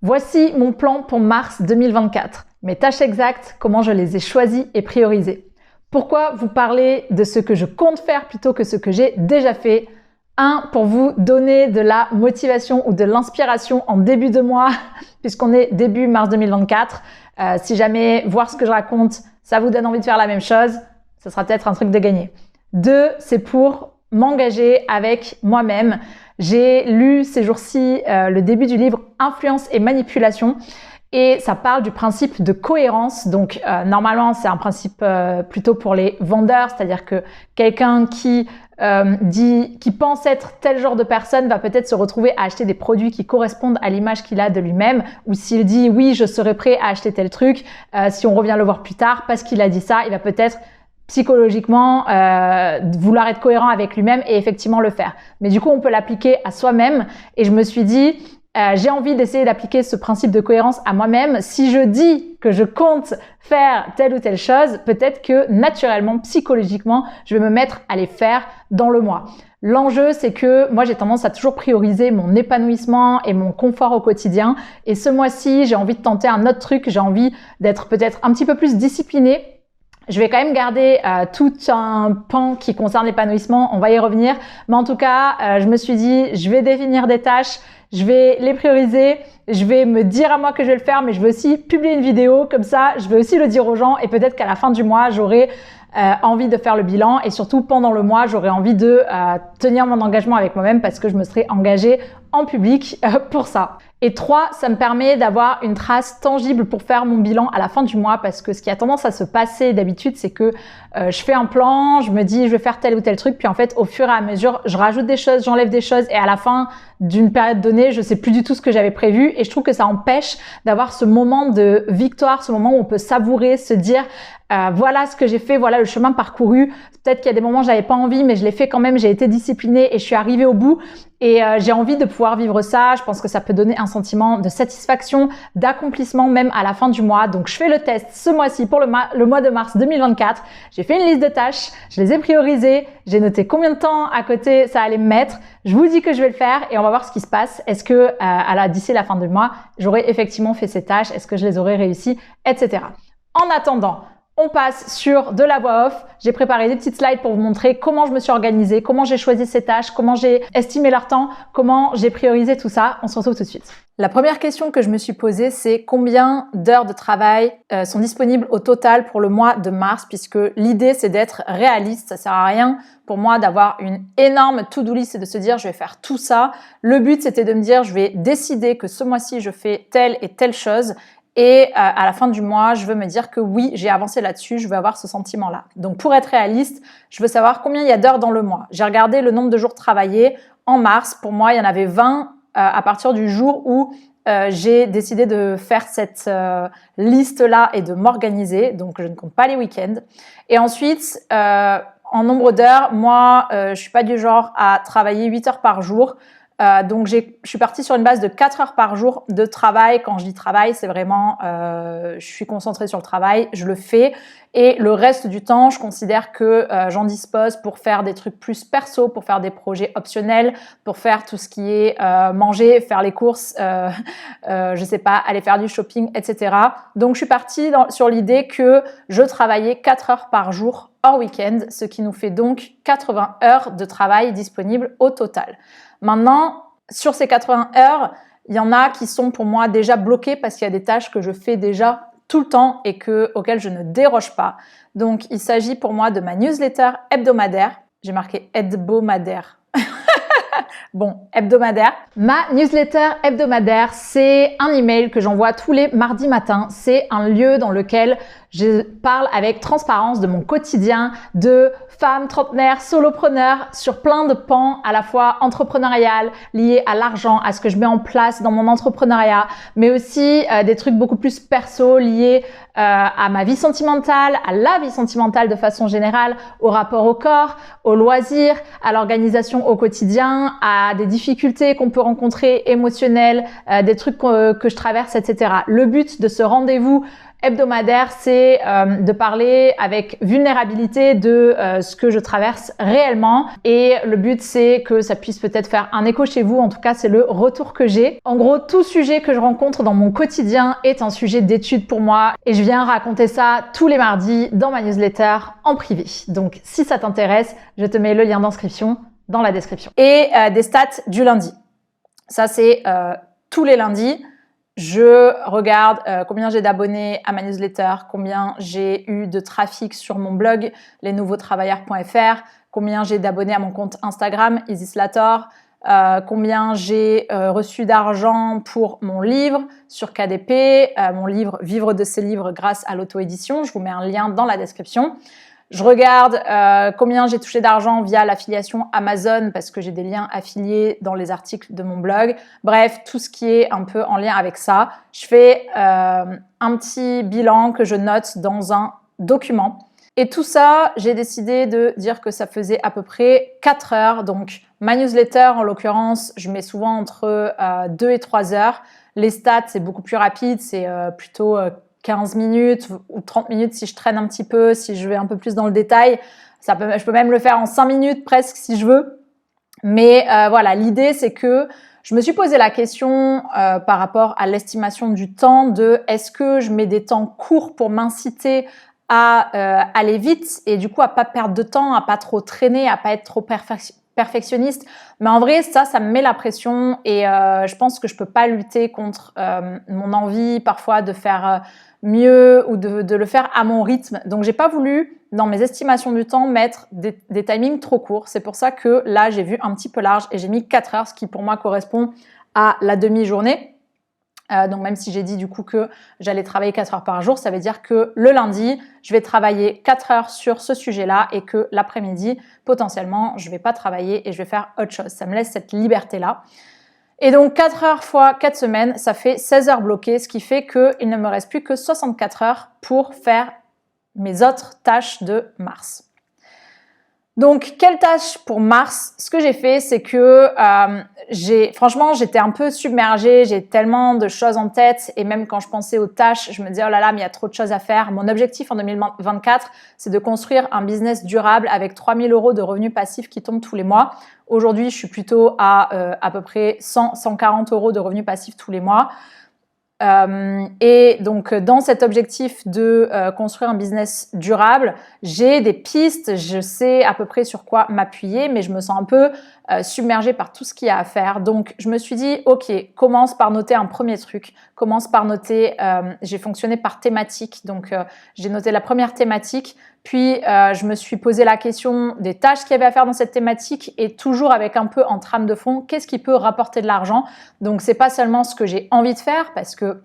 Voici mon plan pour mars 2024. Mes tâches exactes, comment je les ai choisies et priorisées. Pourquoi vous parler de ce que je compte faire plutôt que ce que j'ai déjà fait? Pour vous donner de la motivation ou de l'inspiration en début de mois, puisqu'on est début mars 2024. Si jamais voir ce que je raconte, ça vous donne envie de faire la même chose, ce sera peut-être un truc de gagner. 2, c'est pour m'engager avec moi-même. J'ai lu ces jours-ci le début du livre Influence et manipulation et ça parle du principe de cohérence. Donc normalement c'est un principe plutôt pour les vendeurs, c'est-à-dire que quelqu'un qui pense être tel genre de personne va peut-être se retrouver à acheter des produits qui correspondent à l'image qu'il a de lui-même, ou s'il dit oui je serai prêt à acheter tel truc, si on revient le voir plus tard parce qu'il a dit ça, il va peut-être psychologiquement vouloir être cohérent avec lui-même et effectivement le faire. Mais du coup, on peut l'appliquer à soi-même et je me suis dit, j'ai envie d'essayer d'appliquer ce principe de cohérence à moi-même. Si je dis que je compte faire telle ou telle chose, peut-être que naturellement, psychologiquement, je vais me mettre à les faire dans le mois. L'enjeu, c'est que moi, j'ai tendance à toujours prioriser mon épanouissement et mon confort au quotidien. Et ce mois-ci, j'ai envie de tenter un autre truc. J'ai envie d'être peut-être un petit peu plus disciplinée. Je vais quand même garder tout un pan qui concerne l'épanouissement, on va y revenir. Mais en tout cas, je me suis dit, je vais définir des tâches, je vais les prioriser, je vais me dire à moi que je vais le faire, mais je vais aussi publier une vidéo, comme ça, je vais aussi le dire aux gens et peut-être qu'à la fin du mois, j'aurai envie de faire le bilan et surtout pendant le mois, j'aurai envie de tenir mon engagement avec moi-même parce que je me serai engagée en public pour ça. Et 3, ça me permet d'avoir une trace tangible pour faire mon bilan à la fin du mois parce que ce qui a tendance à se passer d'habitude, c'est que je fais un plan, je me dis je vais faire tel ou tel truc, puis en fait au fur et à mesure, je rajoute des choses, j'enlève des choses et à la fin d'une période donnée, je sais plus du tout ce que j'avais prévu et je trouve que ça empêche d'avoir ce moment de victoire, ce moment où on peut savourer, se dire voilà ce que j'ai fait, voilà le chemin parcouru. Peut-être qu'il y a des moments où j'avais pas envie, mais je l'ai fait quand même, j'ai été disciplinée et je suis arrivée au bout. Et j'ai envie de pouvoir vivre ça. Je pense que ça peut donner un sentiment de satisfaction, d'accomplissement même à la fin du mois. Donc je fais le test ce mois-ci pour le mois de mars 2024. J'ai fait une liste de tâches, je les ai priorisées, j'ai noté combien de temps à côté ça allait me mettre. Je vous dis que je vais le faire et on va voir ce qui se passe. Est-ce que d'ici la fin du mois, j'aurai effectivement fait ces tâches? Est-ce que je les aurai réussies, etc. En attendant, on passe sur de la voix off. J'ai préparé des petites slides pour vous montrer comment je me suis organisée, comment j'ai choisi ces tâches, comment j'ai estimé leur temps, comment j'ai priorisé tout ça. On se retrouve tout de suite. La première question que je me suis posée, c'est combien d'heures de travail sont disponibles au total pour le mois de mars, puisque l'idée, c'est d'être réaliste. Ça sert à rien pour moi d'avoir une énorme to-do list et de se dire je vais faire tout ça. Le but, c'était de me dire je vais décider que ce mois-ci, je fais telle et telle chose. Et à la fin du mois, je veux me dire que oui, j'ai avancé là-dessus, je veux avoir ce sentiment-là. Donc pour être réaliste, je veux savoir combien il y a d'heures dans le mois. J'ai regardé le nombre de jours travaillés en mars. Pour moi, il y en avait 20 à partir du jour où j'ai décidé de faire cette liste-là et de m'organiser. Donc je ne compte pas les week-ends. Et ensuite, en nombre d'heures, moi, je suis pas du genre à travailler 8 heures par jour. Donc je suis partie sur une base de 4 heures par jour de travail. Quand je dis travail, c'est vraiment je suis concentrée sur le travail, je le fais et le reste du temps, je considère que j'en dispose pour faire des trucs plus perso, pour faire des projets optionnels, pour faire tout ce qui est manger, faire les courses, je sais pas, aller faire du shopping, etc. Donc je suis partie sur l'idée que je travaillais 4 heures par jour hors week-end, ce qui nous fait donc 80 heures de travail disponibles au total. Maintenant, sur ces 80 heures, il y en a qui sont pour moi déjà bloquées parce qu'il y a des tâches que je fais déjà tout le temps et auxquelles je ne déroge pas. Donc, il s'agit pour moi de ma newsletter hebdomadaire. J'ai marqué hebdomadaire. Bon, hebdomadaire. Ma newsletter hebdomadaire, c'est un email que j'envoie tous les mardis matins. C'est un lieu dans lequel je parle avec transparence de mon quotidien de femme trentenaire, solopreneur, sur plein de pans à la fois entrepreneurial, liés à l'argent, à ce que je mets en place dans mon entrepreneuriat, mais aussi des trucs beaucoup plus perso liés à ma vie sentimentale, à la vie sentimentale de façon générale, au rapport au corps, aux loisirs, à l'organisation au quotidien, soutien à des difficultés qu'on peut rencontrer émotionnelles, des trucs que je traverse, etc. Le but de ce rendez-vous hebdomadaire, c'est de parler avec vulnérabilité de ce que je traverse réellement, et le but c'est que ça puisse peut-être faire un écho chez vous. En tout cas, c'est le retour que j'ai. En gros, tout sujet que je rencontre dans mon quotidien est un sujet d'étude pour moi, et je viens raconter ça tous les mardis dans ma newsletter en privé. Donc si ça t'intéresse, je te mets le lien d'inscription dans la description. Et des stats du lundi. Ça c'est tous les lundis. Je regarde combien j'ai d'abonnés à ma newsletter, combien j'ai eu de trafic sur mon blog, lesnouveautravailleurs.fr, combien j'ai d'abonnés à mon compte Instagram, Easyslator, combien j'ai reçu d'argent pour mon livre sur KDP, mon livre Vivre de ses livres grâce à l'auto-édition. Je vous mets un lien dans la description. Je regarde combien j'ai touché d'argent via l'affiliation Amazon parce que j'ai des liens affiliés dans les articles de mon blog. Bref, tout ce qui est un peu en lien avec ça. Je fais un petit bilan que je note dans un document. Et tout ça, j'ai décidé de dire que ça faisait à peu près 4 heures. Donc, ma newsletter, en l'occurrence, je mets souvent entre 2 et 3 heures. Les stats, c'est beaucoup plus rapide. C'est plutôt 15 minutes ou 30 minutes si je traîne un petit peu, si je vais un peu plus dans le détail. Je peux même le faire en 5 minutes presque si je veux. Mais voilà, l'idée c'est que je me suis posé la question par rapport à l'estimation du temps de est-ce que je mets des temps courts pour m'inciter à aller vite et du coup à pas perdre de temps, à pas trop traîner, à pas être trop perfectionniste. Mais en vrai, ça me met la pression et je pense que je peux pas lutter contre mon envie parfois de faire mieux ou de le faire à mon rythme. Donc, j'ai pas voulu, dans mes estimations du temps, mettre des timings trop courts. C'est pour ça que là, j'ai vu un petit peu large et j'ai mis 4 heures, ce qui pour moi correspond à la demi-journée. Donc, même si j'ai dit du coup que j'allais travailler 4 heures par jour, ça veut dire que le lundi, je vais travailler 4 heures sur ce sujet-là et que l'après-midi, potentiellement, je vais pas travailler et je vais faire autre chose. Ça me laisse cette liberté-là. Et donc, 4 heures fois 4 semaines, ça fait 16 heures bloquées, ce qui fait qu'il ne me reste plus que 64 heures pour faire mes autres tâches de mars. Donc, quelles tâches pour mars? Ce que j'ai fait, c'est que franchement, j'étais un peu submergée, j'ai tellement de choses en tête et même quand je pensais aux tâches, je me disais « Oh là là, mais il y a trop de choses à faire ». Mon objectif en 2024, c'est de construire un business durable avec 3 000 € de revenus passifs qui tombent tous les mois. Aujourd'hui, je suis plutôt à peu près 100-140 € de revenus passifs tous les mois. Et donc, dans cet objectif de construire un business durable, j'ai des pistes, je sais à peu près sur quoi m'appuyer, mais je me sens un peu submergée par tout ce qu'il y a à faire. Donc, je me suis dit, ok, commence par noter un premier truc, commence par noter, j'ai fonctionné par thématique, donc j'ai noté la première thématique, puis je me suis posé la question des tâches qu'il y avait à faire dans cette thématique et toujours avec un peu en trame de fond, qu'est-ce qui peut rapporter de l'argent. Donc, c'est pas seulement ce que j'ai envie de faire parce que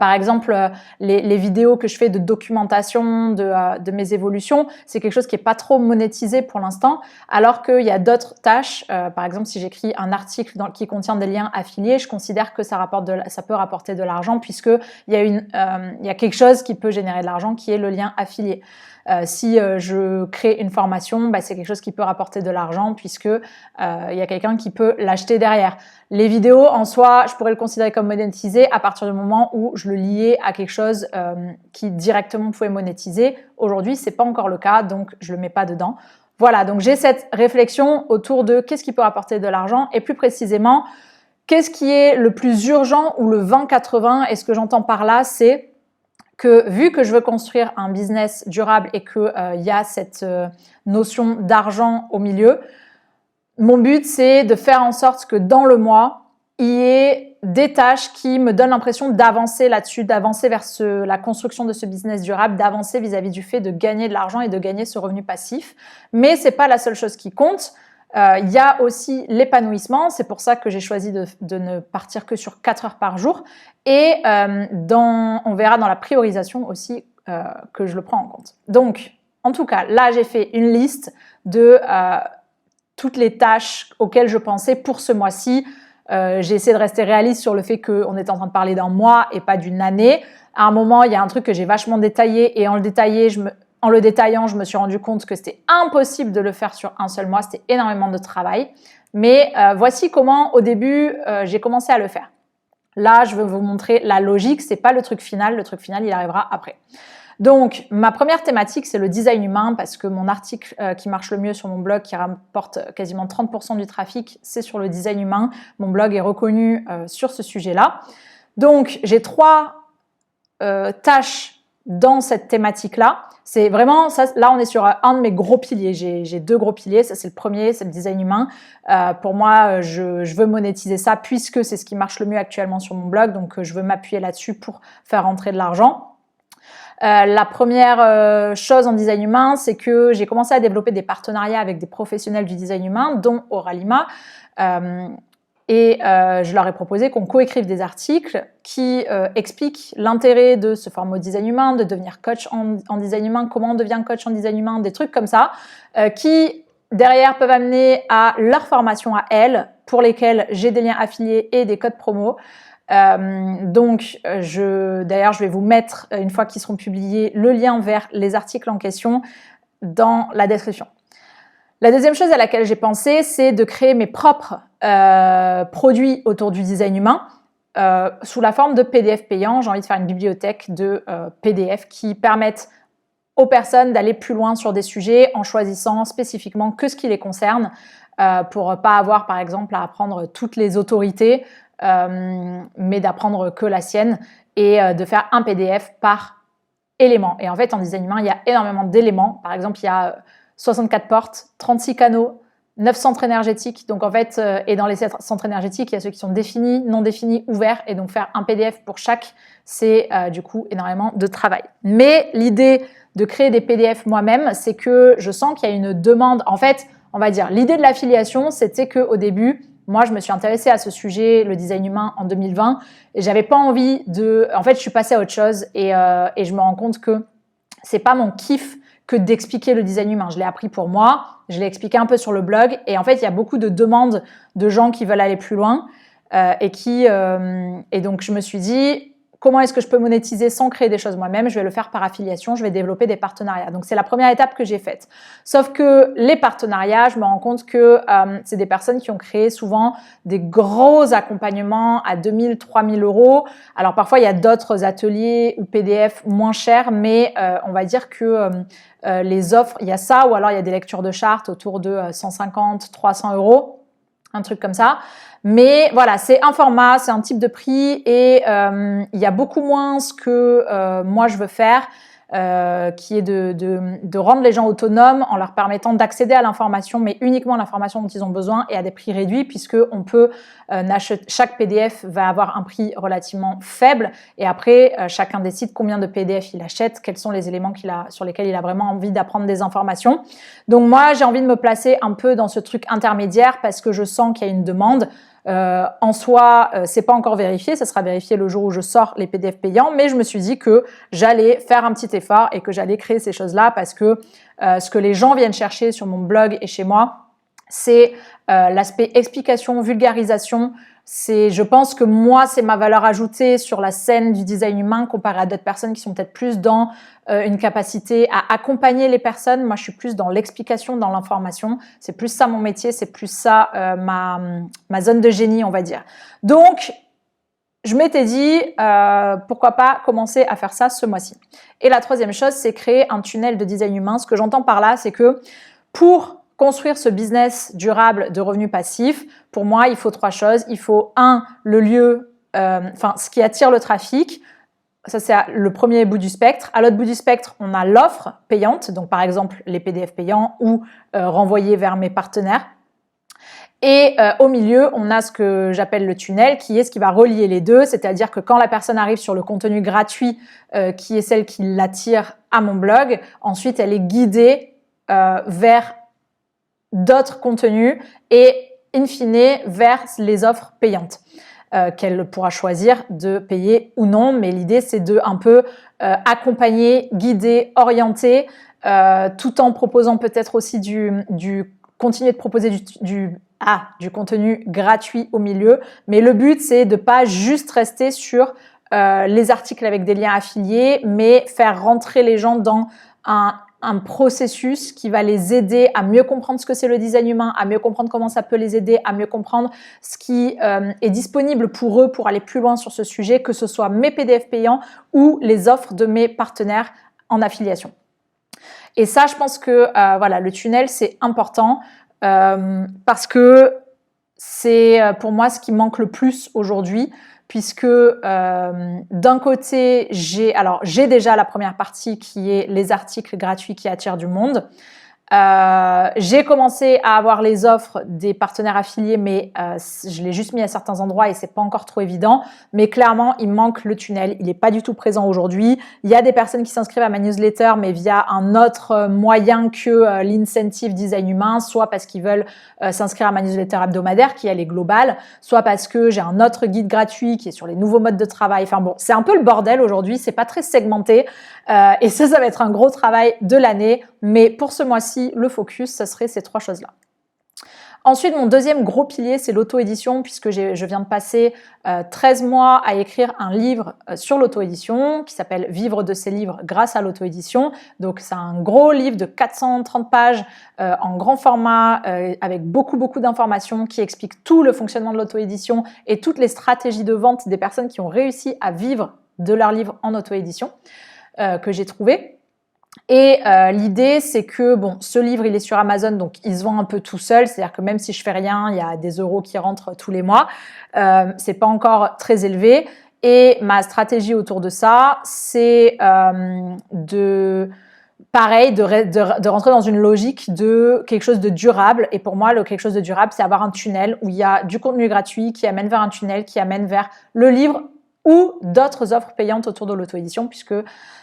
par exemple, les vidéos que je fais de documentation de mes évolutions, c'est quelque chose qui est pas trop monétisé pour l'instant, alors qu'il y a d'autres tâches. Par exemple, si j'écris un article qui contient des liens affiliés, je considère que ça peut rapporter de l'argent puisque il y a quelque chose qui peut générer de l'argent qui est le lien affilié. Si je crée une formation, c'est quelque chose qui peut rapporter de l'argent puisque il y a quelqu'un qui peut l'acheter derrière. Les vidéos en soi, je pourrais le considérer comme monétisé à partir du moment où je le liais à quelque chose qui directement pouvait monétiser. Aujourd'hui, c'est pas encore le cas, donc je le mets pas dedans. Voilà, donc j'ai cette réflexion autour de qu'est-ce qui peut rapporter de l'argent et plus précisément, qu'est-ce qui est le plus urgent ou le 20-80. Et ce que j'entends par là, c'est que vu que je veux construire un business durable et qu'il y a cette notion d'argent au milieu, mon but, c'est de faire en sorte que dans le mois, il y ait des tâches qui me donnent l'impression d'avancer là-dessus, d'avancer vers la construction de ce business durable, d'avancer vis-à-vis du fait de gagner de l'argent et de gagner ce revenu passif. Mais c'est pas la seule chose qui compte. Il y a aussi l'épanouissement. C'est pour ça que j'ai choisi de ne partir que sur 4 heures par jour. Et on verra dans la priorisation aussi que je le prends en compte. Donc, en tout cas, là, j'ai fait une liste de toutes les tâches auxquelles je pensais pour ce mois-ci. J'ai essayé de rester réaliste sur le fait qu'on est en train de parler d'un mois et pas d'une année. À un moment, il y a un truc que j'ai vachement détaillé et en le détaillant, je me suis rendu compte que c'était impossible de le faire sur un seul mois. C'était énormément de travail. Mais voici comment au début j'ai commencé à le faire. Là, je vais vous montrer la logique, c'est pas le truc final. Le truc final, il arrivera après. Donc, ma première thématique, c'est le design humain parce que mon article qui marche le mieux sur mon blog, qui rapporte quasiment 30% du trafic, c'est sur le design humain. Mon blog est reconnu sur ce sujet-là. Donc, j'ai 3 tâches dans cette thématique-là. C'est vraiment, ça, là, on est sur un de mes gros piliers. J'ai 2 gros piliers. Ça, c'est le premier, c'est le design humain. Pour moi, je veux monétiser ça puisque c'est ce qui marche le mieux actuellement sur mon blog. Donc, je veux m'appuyer là-dessus pour faire rentrer de l'argent. La première chose en design humain, c'est que j'ai commencé à développer des partenariats avec des professionnels du design humain, dont Auralima. Je leur ai proposé qu'on coécrive des articles qui expliquent l'intérêt de se former au design humain, de devenir coach en design humain, comment on devient coach en design humain, des trucs comme ça, qui derrière peuvent amener à leur formation à elles, pour lesquelles j'ai des liens affiliés et des codes promo. D'ailleurs, je vais vous mettre, une fois qu'ils seront publiés, le lien vers les articles en question dans la description. La deuxième chose à laquelle j'ai pensé, c'est de créer mes propres produits autour du design humain sous la forme de PDF payants. J'ai envie de faire une bibliothèque de PDF qui permettent aux personnes d'aller plus loin sur des sujets en choisissant spécifiquement que ce qui les concerne pour pas avoir, par exemple, à apprendre toutes les autorités, mais d'apprendre que la sienne et de faire un PDF par élément. Et en fait, en design humain, il y a énormément d'éléments. Par exemple, il y a 64 portes, 36 canaux, 9 centres énergétiques. Donc en fait, et dans les centres énergétiques, il y a ceux qui sont définis, non définis, ouverts. Et donc faire un PDF pour chaque, c'est du coup énormément de travail. Mais l'idée de créer des PDF moi-même, c'est que je sens qu'il y a une demande. En fait, on va dire, l'idée de l'affiliation, c'était qu'au début, moi, je me suis intéressée à ce sujet, le design humain, en 2020. Et j'avais pas envie de... En fait, je suis passée à autre chose et je me rends compte que c'est pas mon kiff que d'expliquer le design humain. Je l'ai appris pour moi, je l'ai expliqué un peu sur le blog. Et en fait, il y a beaucoup de demandes de gens qui veulent aller plus loin et donc, je me suis dit... Comment est-ce que je peux monétiser sans créer des choses moi-même? Je vais le faire par affiliation, je vais développer des partenariats. Donc, c'est la première étape que j'ai faite. Sauf que les partenariats, je me rends compte que c'est des personnes qui ont créé souvent des gros accompagnements à 2000, 3000 euros. Alors, parfois, il y a d'autres ateliers ou PDF moins chers, mais on va dire que les offres, il y a ça, ou alors il y a des lectures de chartes autour de 150, 300 euros, un truc comme ça. Mais voilà, c'est un format, c'est un type de prix et il y a beaucoup moins ce que moi je veux faire, qui est de rendre les gens autonomes en leur permettant d'accéder à l'information, mais uniquement à l'information dont ils ont besoin et à des prix réduits, puisque on peut chaque PDF va avoir un prix relativement faible et après chacun décide combien de PDF il achète, quels sont les éléments sur lesquels il a vraiment envie d'apprendre des informations. Donc moi, j'ai envie de me placer un peu dans ce truc intermédiaire parce que je sens qu'il y a une demande. En soi, c'est pas encore vérifié, ça sera vérifié le jour où je sors les PDF payants, mais je me suis dit que j'allais faire un petit effort et que j'allais créer ces choses-là parce que ce que les gens viennent chercher sur mon blog et chez moi, c'est l'aspect explication, vulgarisation. Je pense que moi, c'est ma valeur ajoutée sur la scène du design humain comparé à d'autres personnes qui sont peut-être plus dans une capacité à accompagner les personnes. Moi, je suis plus dans l'explication, dans l'information. C'est plus ça mon métier, c'est plus ça ma zone de génie, on va dire. Donc, je m'étais dit, pourquoi pas commencer à faire ça ce mois-ci. Et la troisième chose, c'est créer un tunnel de design humain. Ce que j'entends par là, c'est que pour construire ce business durable de revenus passifs, pour moi, il faut 3 choses. Il faut le lieu, ce qui attire le trafic. Ça, c'est le premier bout du spectre. À l'autre bout du spectre, on a l'offre payante, donc par exemple les PDF payants ou renvoyés vers mes partenaires. Et au milieu, on a ce que j'appelle le tunnel, qui est ce qui va relier les deux, c'est-à-dire que quand la personne arrive sur le contenu gratuit, qui est celle qui l'attire à mon blog, ensuite elle est guidée vers d'autres contenus et in fine vers les offres payantes qu'elle pourra choisir de payer ou non. Mais l'idée, c'est de un peu accompagner, guider, orienter, tout en proposant peut-être aussi continuer de proposer du contenu gratuit au milieu. Mais le but, c'est de pas juste rester sur les articles avec des liens affiliés, mais faire rentrer les gens dans un processus qui va les aider à mieux comprendre ce que c'est le design humain, à mieux comprendre comment ça peut les aider, à mieux comprendre ce qui est disponible pour eux pour aller plus loin sur ce sujet, que ce soit mes PDF payants ou les offres de mes partenaires en affiliation. Et ça, je pense que voilà, le tunnel, c'est important parce que c'est pour moi ce qui manque le plus aujourd'hui, puisque d'un côté, j'ai déjà la première partie qui est les articles gratuits qui attirent du monde. J'ai commencé à avoir les offres des partenaires affiliés, mais je l'ai juste mis à certains endroits et c'est pas encore trop évident. Mais clairement, il manque le tunnel. Il n'est pas du tout présent aujourd'hui. Il y a des personnes qui s'inscrivent à ma newsletter, mais via un autre moyen que l'incentive design humain, soit parce qu'ils veulent s'inscrire à ma newsletter hebdomadaire, qui elle est globale, soit parce que j'ai un autre guide gratuit qui est sur les nouveaux modes de travail. Enfin bon, c'est un peu le bordel aujourd'hui. C'est pas très segmenté. Et ça va être un gros travail de l'année. Mais pour ce mois-ci, le focus, ça serait ces 3 choses-là. Ensuite, mon deuxième gros pilier, c'est l'auto-édition, puisque je viens de passer 13 mois à écrire un livre sur l'auto-édition qui s'appelle « Vivre de ses livres grâce à l'auto-édition ». Donc, c'est un gros livre de 430 pages en grand format avec beaucoup d'informations qui explique tout le fonctionnement de l'auto-édition et toutes les stratégies de vente des personnes qui ont réussi à vivre de leur livre en auto-édition que j'ai trouvé. Et l'idée, c'est que ce livre, il est sur Amazon, donc il se vend un peu tout seul. C'est-à-dire que même si je fais rien, il y a des euros qui rentrent tous les mois. C'est pas encore très élevé. Et ma stratégie autour de ça, c'est de rentrer dans une logique de quelque chose de durable. Et pour moi, quelque chose de durable, c'est avoir un tunnel où il y a du contenu gratuit qui amène vers un tunnel, qui amène vers le livre ou d'autres offres payantes autour de l'auto-édition, puisque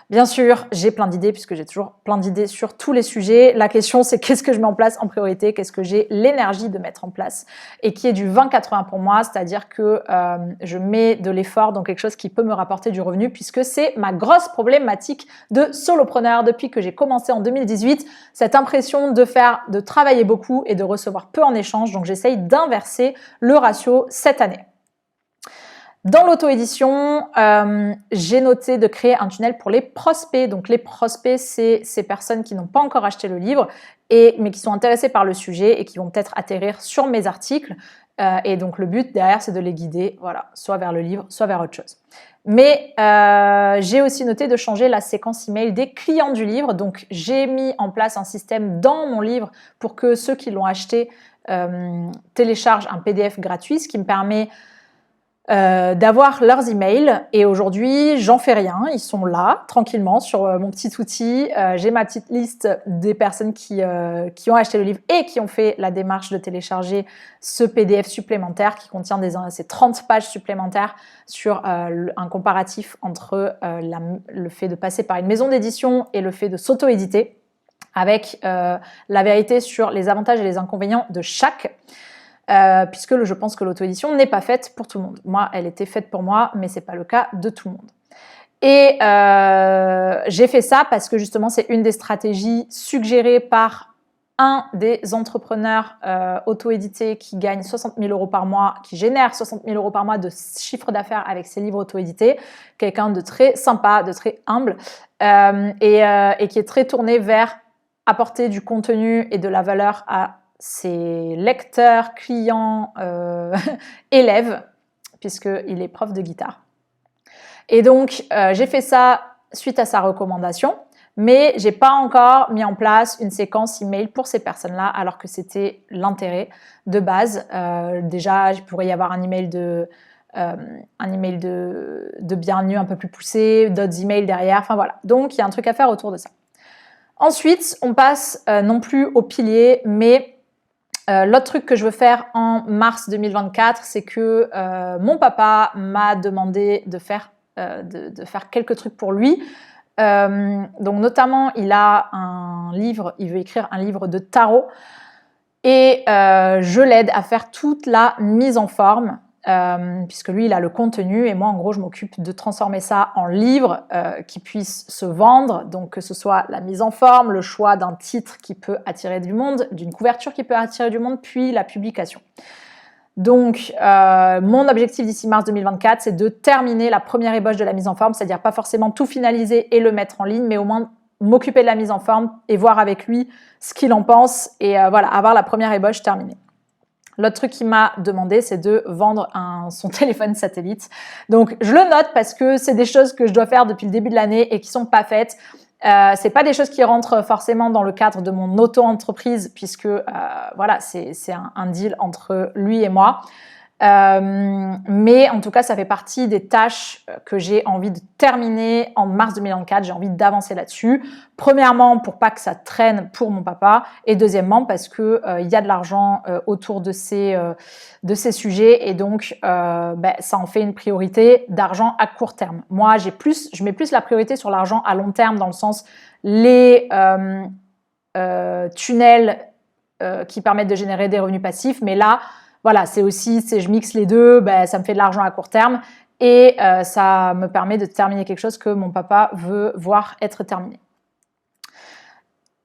bien sûr, j'ai plein d'idées, puisque j'ai toujours plein d'idées sur tous les sujets. La question, c'est qu'est-ce que je mets en place en priorité, qu'est-ce que j'ai l'énergie de mettre en place, et qui est du 20-80 pour moi, c'est-à-dire que je mets de l'effort dans quelque chose qui peut me rapporter du revenu, puisque c'est ma grosse problématique de solopreneur depuis que j'ai commencé en 2018, cette impression de travailler beaucoup et de recevoir peu en échange. Donc j'essaye d'inverser le ratio cette année. Dans l'auto-édition, j'ai noté de créer un tunnel pour les prospects. Donc les prospects, c'est ces personnes qui n'ont pas encore acheté le livre, mais qui sont intéressées par le sujet et qui vont peut-être atterrir sur mes articles. Et donc le but derrière, c'est de les guider, voilà, soit vers le livre, soit vers autre chose. Mais j'ai aussi noté de changer la séquence email des clients du livre. Donc j'ai mis en place un système dans mon livre pour que ceux qui l'ont acheté téléchargent un PDF gratuit, ce qui me permet d'avoir leurs emails. Et aujourd'hui, j'en fais rien. Ils sont là, tranquillement, sur mon petit outil. J'ai ma petite liste des personnes qui ont acheté le livre et qui ont fait la démarche de télécharger ce PDF supplémentaire qui contient ces 30 pages supplémentaires sur un comparatif entre le fait de passer par une maison d'édition et le fait de s'auto-éditer, avec la vérité sur les avantages et les inconvénients de chaque. Puisque je pense que l'auto-édition n'est pas faite pour tout le monde. Moi, elle était faite pour moi, mais c'est pas le cas de tout le monde. Et j'ai fait ça parce que justement, c'est une des stratégies suggérées par un des entrepreneurs auto-édités qui gagne 60 000 euros par mois, qui génère 60 000 euros par mois de chiffre d'affaires avec ses livres auto-édités. Quelqu'un de très sympa, de très humble et qui est très tourné vers apporter du contenu et de la valeur à ses lecteurs, clients, élèves, puisqu'il est prof de guitare. Et donc, j'ai fait ça suite à sa recommandation, mais j'ai pas encore mis en place une séquence email pour ces personnes-là, alors que c'était l'intérêt de base. Déjà, il pourrait y avoir un email de bienvenue un peu plus poussé, d'autres emails derrière, enfin voilà. Donc, il y a un truc à faire autour de ça. Ensuite, on passe non plus au pilier, mais l'autre truc que je veux faire en mars 2024, c'est que mon papa m'a demandé de faire quelques trucs pour lui. Donc notamment, il a un livre, il veut écrire un livre de tarot et je l'aide à faire toute la mise en forme. Puisque lui, il a le contenu et moi, en gros, je m'occupe de transformer ça en livre qui puisse se vendre, donc que ce soit la mise en forme, le choix d'un titre qui peut attirer du monde, d'une couverture qui peut attirer du monde, puis la publication. Donc, mon objectif d'ici mars 2024, c'est de terminer la première ébauche de la mise en forme, c'est-à-dire pas forcément tout finaliser et le mettre en ligne, mais au moins m'occuper de la mise en forme et voir avec lui ce qu'il en pense et voilà, avoir la première ébauche terminée. L'autre truc qu'il m'a demandé, c'est de vendre son téléphone satellite. Donc, je le note parce que c'est des choses que je dois faire depuis le début de l'année et qui sont pas faites. C'est pas des choses qui rentrent forcément dans le cadre de mon auto-entreprise puisque voilà, c'est un deal entre lui et moi. Mais en tout cas, ça fait partie des tâches que j'ai envie de terminer en mars 2024. J'ai envie d'avancer là-dessus. Premièrement, pour pas que ça traîne pour mon papa, et deuxièmement parce que il y a de l'argent autour de ces sujets et donc ça en fait une priorité d'argent à court terme. Moi, je mets plus la priorité sur l'argent à long terme dans le sens les tunnels qui permettent de générer des revenus passifs, mais là voilà, je mixe les deux, ça me fait de l'argent à court terme et ça me permet de terminer quelque chose que mon papa veut voir être terminé.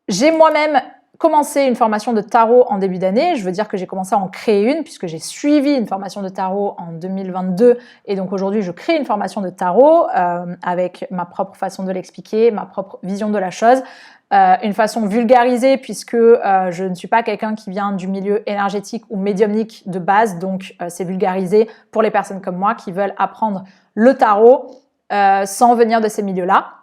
J'ai moi-même commencé une formation de tarot en début d'année. Je veux dire que j'ai commencé à en créer une puisque j'ai suivi une formation de tarot en 2022 et donc aujourd'hui je crée une formation de tarot avec ma propre façon de l'expliquer, ma propre vision de la chose. Une façon vulgarisée puisque je ne suis pas quelqu'un qui vient du milieu énergétique ou médiumnique de base, donc c'est vulgarisé pour les personnes comme moi qui veulent apprendre le tarot sans venir de ces milieux-là.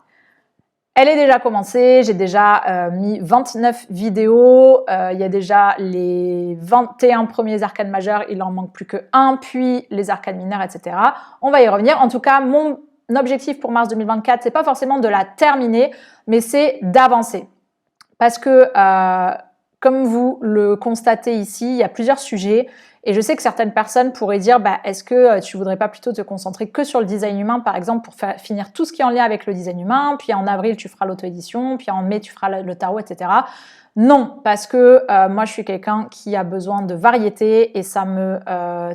Elle est déjà commencée, j'ai déjà mis 29 vidéos, il y a déjà les 21 premiers arcanes majeurs, il en manque plus que un, puis les arcanes mineures, etc. On va y revenir. En tout cas, mon objectif pour mars 2024, c'est pas forcément de la terminer, mais c'est d'avancer. Parce que, comme vous le constatez ici, il y a plusieurs sujets. Et je sais que certaines personnes pourraient dire, est-ce que tu voudrais pas plutôt te concentrer que sur le design humain, par exemple, pour finir tout ce qui est en lien avec le design humain, puis en avril, tu feras l'auto-édition, puis en mai, tu feras le tarot, etc. Non, parce que moi, je suis quelqu'un qui a besoin de variété et ça me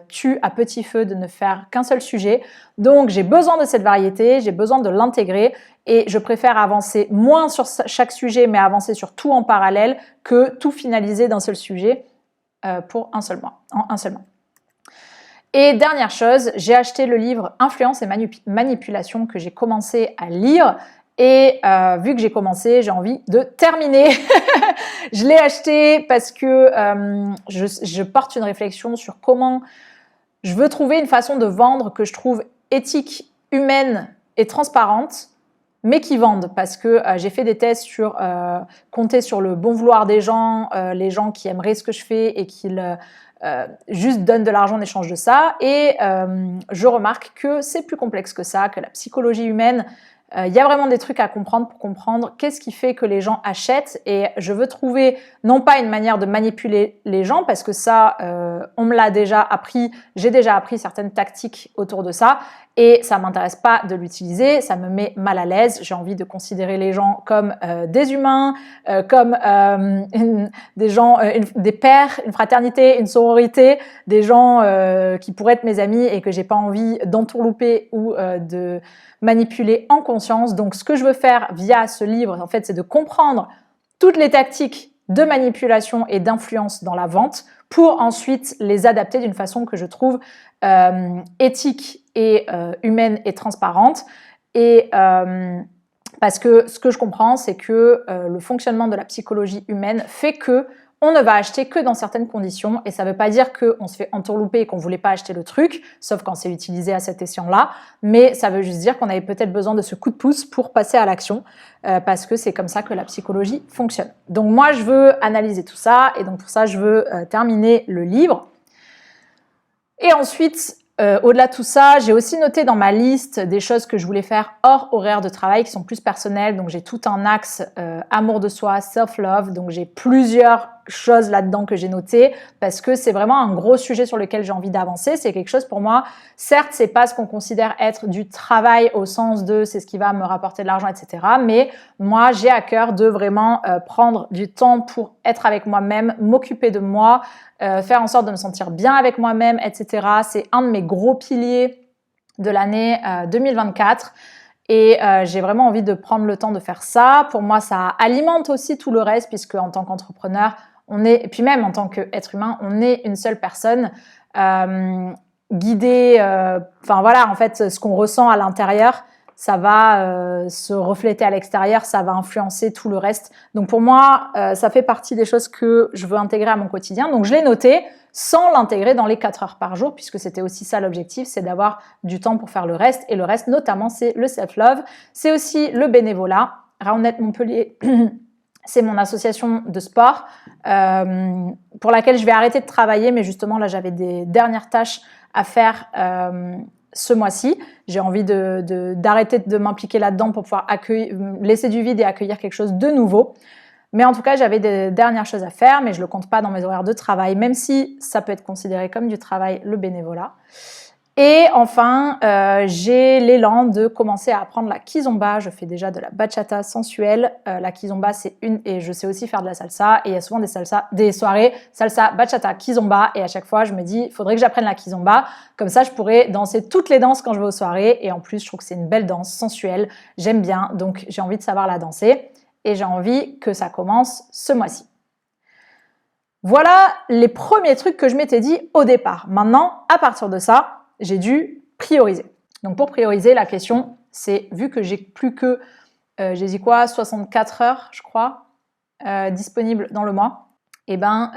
tue à petit feu de ne faire qu'un seul sujet. Donc, j'ai besoin de cette variété, j'ai besoin de l'intégrer et je préfère avancer moins sur chaque sujet, mais avancer sur tout en parallèle que tout finaliser d'un seul sujet pour un seul mois, en un seul mois. Et dernière chose, j'ai acheté le livre Influence et manipulation que j'ai commencé à lire. Et vu que j'ai commencé, j'ai envie de terminer. Je l'ai acheté parce que je porte une réflexion sur comment je veux trouver une façon de vendre que je trouve éthique, humaine et transparente, mais qui vendent. Parce que j'ai fait des tests sur compter sur le bon vouloir des gens, les gens qui aimeraient ce que je fais et qui juste donnent de l'argent en échange de ça. Et je remarque que c'est plus complexe que ça, que la psychologie humaine, il y a vraiment des trucs à comprendre pour comprendre qu'est-ce qui fait que les gens achètent et je veux trouver non pas une manière de manipuler les gens parce que ça, on me l'a déjà appris, j'ai déjà appris certaines tactiques autour de ça et ça m'intéresse pas de l'utiliser, ça me met mal à l'aise, j'ai envie de considérer les gens comme des humains, comme des gens, des pères, une fraternité, une sororité, des gens qui pourraient être mes amis et que j'ai pas envie d'entourlouper ou de manipuler en conscience. Donc, ce que je veux faire via ce livre, en fait, c'est de comprendre toutes les tactiques de manipulation et d'influence dans la vente pour ensuite les adapter d'une façon que je trouve éthique et humaine et transparente. Et parce que ce que je comprends, c'est que le fonctionnement de la psychologie humaine fait que on ne va acheter que dans certaines conditions et ça ne veut pas dire qu'on se fait entourlouper et qu'on ne voulait pas acheter le truc, sauf quand c'est utilisé à cet escient-là, mais ça veut juste dire qu'on avait peut-être besoin de ce coup de pouce pour passer à l'action parce que c'est comme ça que la psychologie fonctionne. Donc moi, je veux analyser tout ça et donc pour ça, je veux terminer le livre. Et ensuite, au-delà de tout ça, j'ai aussi noté dans ma liste des choses que je voulais faire hors horaire de travail qui sont plus personnelles. Donc, j'ai tout un axe amour de soi, self-love. Donc, j'ai plusieurs choses là-dedans que j'ai notées parce que c'est vraiment un gros sujet sur lequel j'ai envie d'avancer. C'est quelque chose pour moi, certes, c'est pas ce qu'on considère être du travail au sens de c'est ce qui va me rapporter de l'argent, etc. Mais moi, j'ai à cœur de vraiment prendre du temps pour être avec moi-même, m'occuper de moi, faire en sorte de me sentir bien avec moi-même, etc. C'est un de mes gros piliers de l'année 2024 et j'ai vraiment envie de prendre le temps de faire ça. Pour moi, ça alimente aussi tout le reste puisque en tant qu'entrepreneur, et puis même en tant qu'être humain, on est une seule personne guidée. Enfin voilà, en fait, ce qu'on ressent à l'intérieur, ça va se refléter à l'extérieur, ça va influencer tout le reste. Donc pour moi, ça fait partie des choses que je veux intégrer à mon quotidien. Donc je l'ai noté sans l'intégrer dans les 4 heures par jour, puisque c'était aussi ça l'objectif, c'est d'avoir du temps pour faire le reste. Et le reste, notamment, c'est le self-love. C'est aussi le bénévolat. Roundnet Montpellier, c'est mon association de sport pour laquelle je vais arrêter de travailler. Mais justement, là, j'avais des dernières tâches à faire ce mois-ci. J'ai envie d'arrêter de m'impliquer là-dedans pour pouvoir laisser du vide et accueillir quelque chose de nouveau. Mais en tout cas, j'avais des dernières choses à faire, mais je ne le compte pas dans mes horaires de travail, même si ça peut être considéré comme du travail, le bénévolat. Et enfin, j'ai l'élan de commencer à apprendre la kizomba. Je fais déjà de la bachata sensuelle. La kizomba, et je sais aussi faire de la salsa. Et il y a souvent des soirées salsa, bachata, kizomba. Et à chaque fois, je me dis, il faudrait que j'apprenne la kizomba. Comme ça, je pourrais danser toutes les danses quand je vais aux soirées. Et en plus, je trouve que c'est une belle danse sensuelle. J'aime bien, donc j'ai envie de savoir la danser. Et j'ai envie que ça commence ce mois-ci. Voilà les premiers trucs que je m'étais dit au départ. Maintenant, à partir de ça, j'ai dû prioriser. Donc pour prioriser, la question, c'est vu que j'ai plus que, 64 heures, je crois, disponibles dans le mois, eh ben,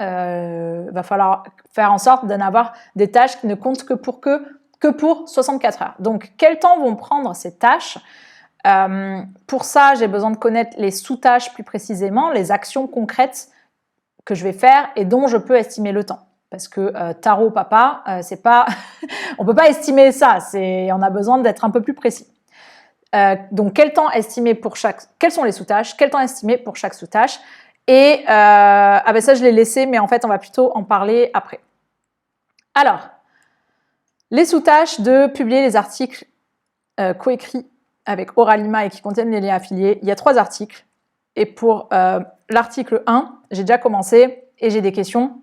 va falloir faire en sorte d'en avoir des tâches qui ne comptent que pour 64 heures. Donc, quel temps vont prendre ces tâches ? Pour ça, j'ai besoin de connaître les sous-tâches plus précisément, les actions concrètes que je vais faire et dont je peux estimer le temps. Parce que tarot papa, c'est pas, on peut pas estimer ça. On a besoin d'être un peu plus précis. Donc quel temps estimé pour quelles sont les sous-tâches, quel temps estimé pour chaque sous-tâche. Et ben ça je l'ai laissé, mais en fait on va plutôt en parler après. Alors, les sous-tâches de publier les articles coécrits avec Oralima et qui contiennent les liens affiliés. Il y a 3 articles. Et pour l'article 1, j'ai déjà commencé et j'ai des questions.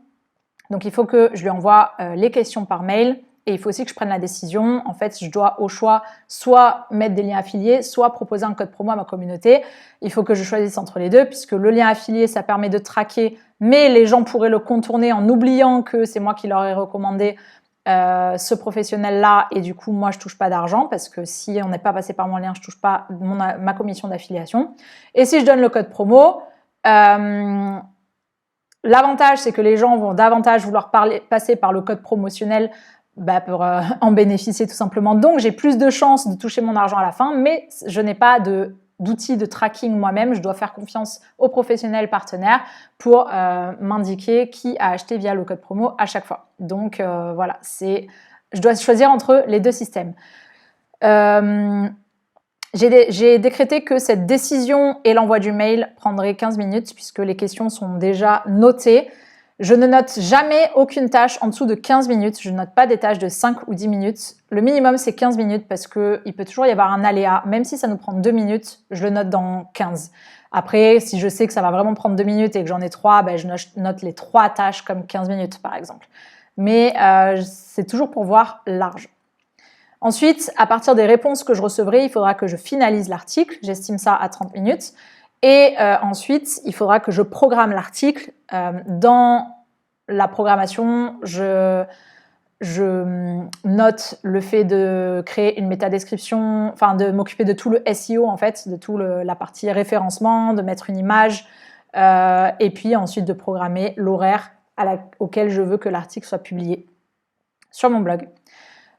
Donc, il faut que je lui envoie les questions par mail et il faut aussi que je prenne la décision. En fait, je dois au choix soit mettre des liens affiliés, soit proposer un code promo à ma communauté. Il faut que je choisisse entre les deux puisque le lien affilié, ça permet de traquer, mais les gens pourraient le contourner en oubliant que c'est moi qui leur ai recommandé ce professionnel-là et du coup, moi, je touche pas d'argent parce que si on n'est pas passé par mon lien, je touche pas ma commission d'affiliation. Et si je donne le code promo, l'avantage, c'est que les gens vont davantage vouloir passer par le code promotionnel pour en bénéficier tout simplement. Donc, j'ai plus de chances de toucher mon argent à la fin, mais je n'ai pas d'outils de tracking moi-même. Je dois faire confiance aux professionnels partenaires pour m'indiquer qui a acheté via le code promo à chaque fois. Donc, voilà, je dois choisir entre les deux systèmes. J'ai décrété que cette décision et l'envoi du mail prendraient 15 minutes puisque les questions sont déjà notées. Je ne note jamais aucune tâche en dessous de 15 minutes. Je ne note pas des tâches de 5 ou 10 minutes. Le minimum, c'est 15 minutes parce qu'il peut toujours y avoir un aléa. Même si ça nous prend 2 minutes, je le note dans 15. Après, si je sais que ça va vraiment prendre 2 minutes et que j'en ai 3, je note les 3 tâches comme 15 minutes, par exemple. Mais c'est toujours pour voir large. Ensuite, à partir des réponses que je recevrai, il faudra que je finalise l'article. J'estime ça à 30 minutes. Et ensuite, il faudra que je programme l'article. Dans la programmation, je note le fait de créer une métadescription, enfin de m'occuper de tout le SEO en fait, de tout la partie référencement, de mettre une image, et puis ensuite de programmer l'horaire auquel je veux que l'article soit publié sur mon blog.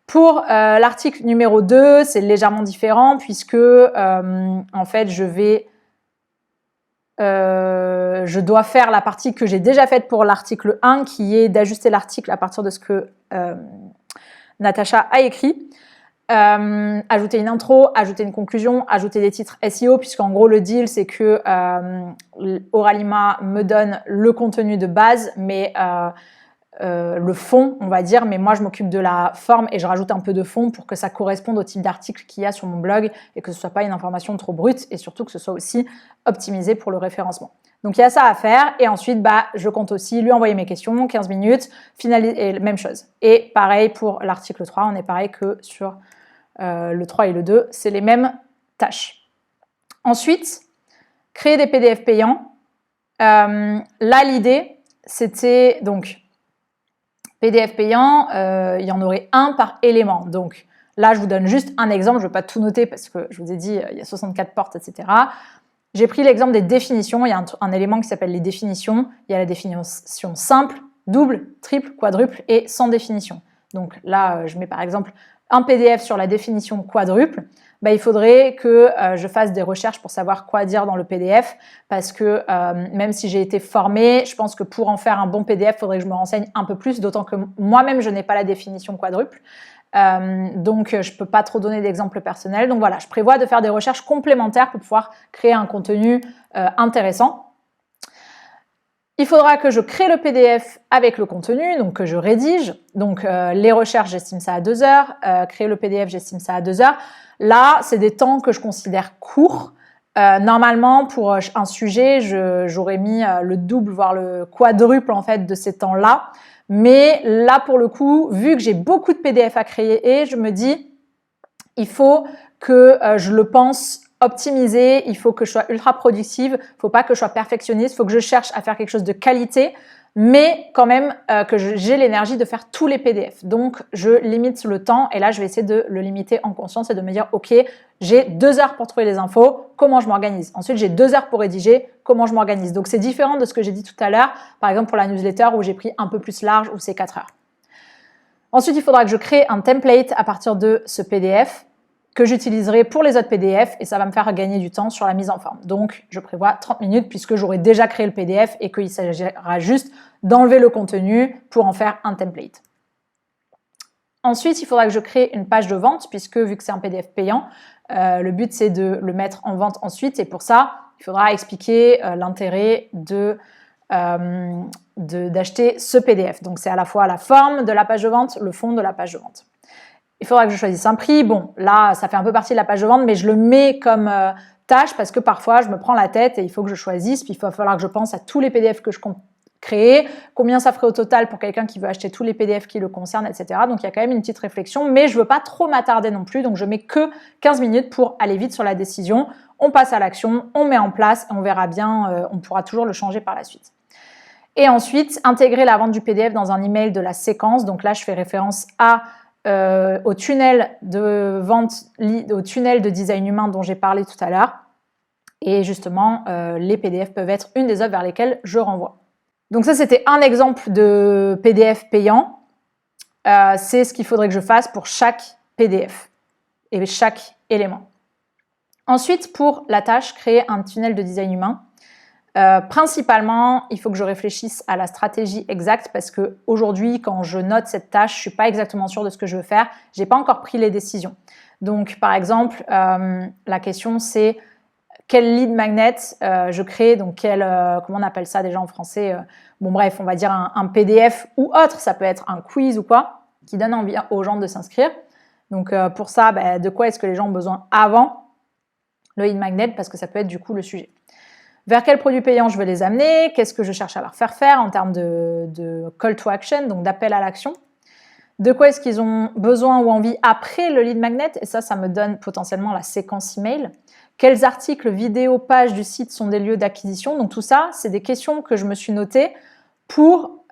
Pour l'article numéro 2, c'est légèrement différent puisque en fait je dois faire la partie que j'ai déjà faite pour l'article 1 qui est d'ajuster l'article à partir de ce que Natacha a écrit. Ajouter une intro, ajouter une conclusion, ajouter des titres SEO puisqu'en gros le deal c'est que Oralima me donne le contenu de base mais le fond, on va dire, mais moi je m'occupe de la forme et je rajoute un peu de fond pour que ça corresponde au type d'article qu'il y a sur mon blog et que ce soit pas une information trop brute et surtout que ce soit aussi optimisé pour le référencement. Donc il y a ça à faire et ensuite je compte aussi lui envoyer mes questions, 15 minutes, finaliser, et même chose. Et pareil pour l'article 3, on est pareil que sur le 3 et le 2, c'est les mêmes tâches. Ensuite, créer des PDF payants. Là l'idée c'était donc PDF payant, il y en aurait un par élément. Donc, Là, je vous donne juste un exemple, je ne vais pas tout noter parce que je vous ai dit, il y a 64 portes, etc. J'ai pris l'exemple des définitions. Il y a un élément qui s'appelle les définitions. Il y a la définition simple, double, triple, quadruple et sans définition. Donc là, je mets par exemple un PDF sur la définition quadruple. Il faudrait que je fasse des recherches pour savoir quoi dire dans le PDF parce que même si j'ai été formée, je pense que pour en faire un bon PDF, il faudrait que je me renseigne un peu plus, d'autant que moi-même, je n'ai pas la définition quadruple. Donc, je ne peux pas trop donner d'exemples personnels. Donc voilà, je prévois de faire des recherches complémentaires pour pouvoir créer un contenu intéressant. Il faudra que je crée le PDF avec le contenu, donc que je rédige. Donc les recherches, j'estime ça à 2 heures. Créer le PDF, j'estime ça à 2 heures. Là, c'est des temps que je considère courts. Normalement, pour un sujet, j'aurais mis le double, voire le quadruple en fait de ces temps-là. Mais là, pour le coup, vu que j'ai beaucoup de PDF à créer, je me dis, il faut que je le pense optimisé, il faut que je sois ultra productive, il ne faut pas que je sois perfectionniste, il faut que je cherche à faire quelque chose de qualité, mais quand même que j'ai l'énergie de faire tous les PDF. Donc, je limite le temps et là, je vais essayer de le limiter en conscience et de me dire, OK, j'ai 2 heures pour trouver les infos, comment je m'organise? Ensuite, j'ai 2 heures pour rédiger, comment je m'organise? Donc, c'est différent de ce que j'ai dit tout à l'heure, par exemple pour la newsletter où j'ai pris un peu plus large, où c'est 4 heures. Ensuite, il faudra que je crée un template à partir de ce PDF que j'utiliserai pour les autres PDF et ça va me faire gagner du temps sur la mise en forme. Donc, je prévois 30 minutes puisque j'aurai déjà créé le PDF et qu'il s'agira juste d'enlever le contenu pour en faire un template. Ensuite, il faudra que je crée une page de vente puisque vu que c'est un PDF payant, le but c'est de le mettre en vente ensuite et pour ça, il faudra expliquer l'intérêt d'acheter ce PDF. Donc, c'est à la fois la forme de la page de vente, le fond de la page de vente. Il faudra que je choisisse un prix. Bon, là, ça fait un peu partie de la page de vente, mais je le mets comme tâche parce que parfois, je me prends la tête et il faut que je choisisse. Puis, il va falloir que je pense à tous les PDF que je compte créer, combien ça ferait au total pour quelqu'un qui veut acheter tous les PDF qui le concernent, etc. Donc, il y a quand même une petite réflexion, mais je ne veux pas trop m'attarder non plus. Donc, je mets que 15 minutes pour aller vite sur la décision. On passe à l'action, on met en place et on verra bien, on pourra toujours le changer par la suite. Et ensuite, intégrer la vente du PDF dans un email de la séquence. Donc là, je fais référence au tunnel de vente, au tunnel de design humain dont j'ai parlé tout à l'heure. Et justement, les PDF peuvent être une des œuvres vers lesquelles je renvoie. Donc ça, c'était un exemple de PDF payant. C'est ce qu'il faudrait que je fasse pour chaque PDF et chaque élément. Ensuite, pour la tâche, créer un tunnel de design humain. Principalement, il faut que je réfléchisse à la stratégie exacte parce que aujourd'hui, quand je note cette tâche, je suis pas exactement sûre de ce que je veux faire. J'ai pas encore pris les décisions. Donc, par exemple, la question c'est quel lead magnet je crée. Donc, comment on appelle ça déjà en français bon, bref, on va dire un PDF ou autre. Ça peut être un quiz ou quoi qui donne envie aux gens de s'inscrire. Donc, pour ça, de quoi est-ce que les gens ont besoin avant le lead magnet parce que ça peut être du coup le sujet. Vers quel produit payant je veux les amener? Qu'est-ce que je cherche à leur faire en termes de call to action, donc d'appel à l'action? De quoi est-ce qu'ils ont besoin ou envie après le lead magnet? Et ça me donne potentiellement la séquence email. Quels articles, vidéos, pages du site sont des lieux d'acquisition? Donc tout ça, c'est des questions que je me suis notées pour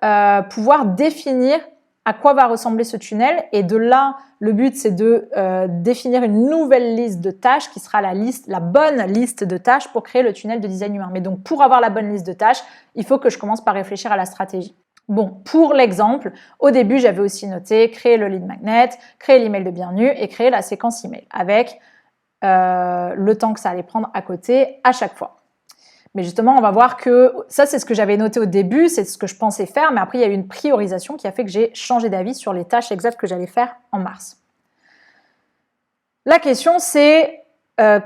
pouvoir définir à quoi va ressembler ce tunnel. Et de là, le but, c'est de définir une nouvelle liste de tâches qui sera la bonne liste de tâches pour créer le tunnel de design humain. Mais donc, pour avoir la bonne liste de tâches, il faut que je commence par réfléchir à la stratégie. Bon, pour l'exemple, au début, j'avais aussi noté créer le lead magnet, créer l'email de bienvenue et créer la séquence email avec le temps que ça allait prendre à côté à chaque fois. Mais justement, on va voir que ça, c'est ce que j'avais noté au début, c'est ce que je pensais faire, mais après, il y a eu une priorisation qui a fait que j'ai changé d'avis sur les tâches exactes que j'allais faire en mars. La question, c'est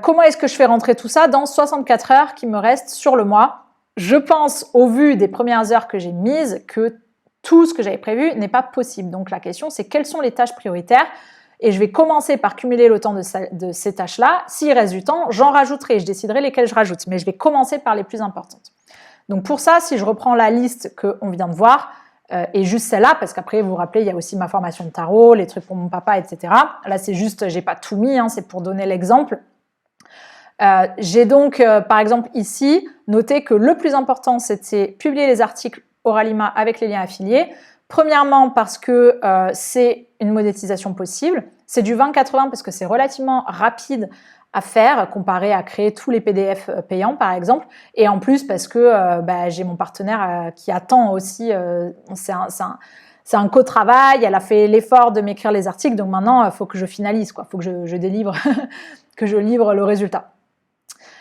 comment est-ce que je fais rentrer tout ça dans 64 heures qui me restent sur le mois? Je pense, au vu des premières heures que j'ai mises, que tout ce que j'avais prévu n'est pas possible. Donc, la question, c'est quelles sont les tâches prioritaires? Et je vais commencer par cumuler le temps de ces tâches-là. S'il reste du temps, j'en rajouterai. Je déciderai lesquelles je rajoute. Mais je vais commencer par les plus importantes. Donc pour ça, si je reprends la liste qu'on vient de voir, et juste celle-là, parce qu'après, vous vous rappelez, il y a aussi ma formation de tarot, les trucs pour mon papa, etc. Là, c'est juste, j'ai pas tout mis, c'est pour donner l'exemple. J'ai donc, par exemple, ici, noté que le plus important, c'était publier les articles Oralima avec les liens affiliés, Premièrement, parce que c'est une monétisation possible. C'est du 20-80 parce que c'est relativement rapide à faire comparé à créer tous les PDF payants, par exemple. Et en plus, parce que j'ai mon partenaire qui attend aussi. C'est un co-travail. Elle a fait l'effort de m'écrire les articles. Donc maintenant, il faut que je finalise, quoi. Il faut que je délivre, que je livre le résultat.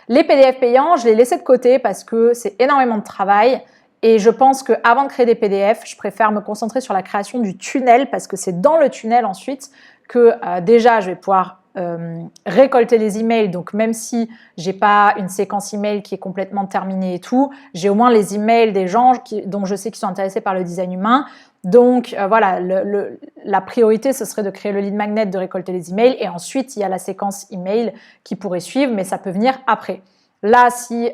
Les PDF payants, je les laissais de côté parce que c'est énormément de travail. Et je pense qu'avant de créer des PDF, je préfère me concentrer sur la création du tunnel parce que c'est dans le tunnel ensuite que déjà je vais pouvoir récolter les emails. Donc même si j'ai pas une séquence email qui est complètement terminée et tout, j'ai au moins les emails des gens dont je sais qu'ils sont intéressés par le design humain. Donc voilà, la priorité ce serait de créer le lead magnet, de récolter les emails et ensuite il y a la séquence email qui pourrait suivre, mais ça peut venir après. Là, si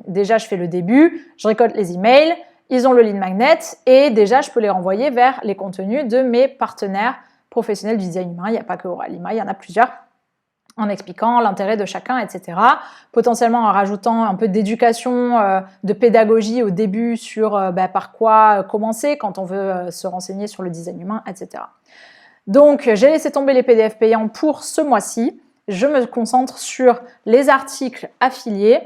déjà je fais le début, je récolte les emails, ils ont le lead magnet et déjà je peux les renvoyer vers les contenus de mes partenaires professionnels du design humain. Il n'y a pas que Oralima, il y en a plusieurs, en expliquant l'intérêt de chacun, etc. Potentiellement en rajoutant un peu d'éducation, de pédagogie au début sur par quoi commencer quand on veut se renseigner sur le design humain, etc. Donc, j'ai laissé tomber les PDF payants pour ce mois-ci. Je me concentre sur les articles affiliés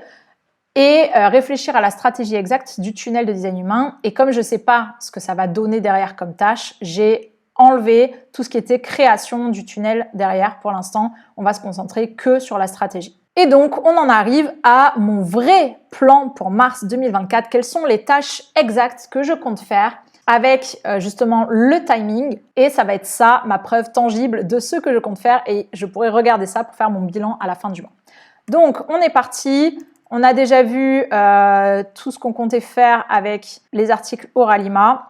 et réfléchir à la stratégie exacte du tunnel de design humain. Et comme je ne sais pas ce que ça va donner derrière comme tâche, j'ai enlevé tout ce qui était création du tunnel derrière. Pour l'instant, on va se concentrer que sur la stratégie. Et donc, on en arrive à mon vrai plan pour mars 2024. Quelles sont les tâches exactes que je compte faire avec justement le timing, et ça va être ça, ma preuve tangible de ce que je compte faire, et je pourrai regarder ça pour faire mon bilan à la fin du mois. Donc, on est parti. On a déjà vu tout ce qu'on comptait faire avec les articles Oralima.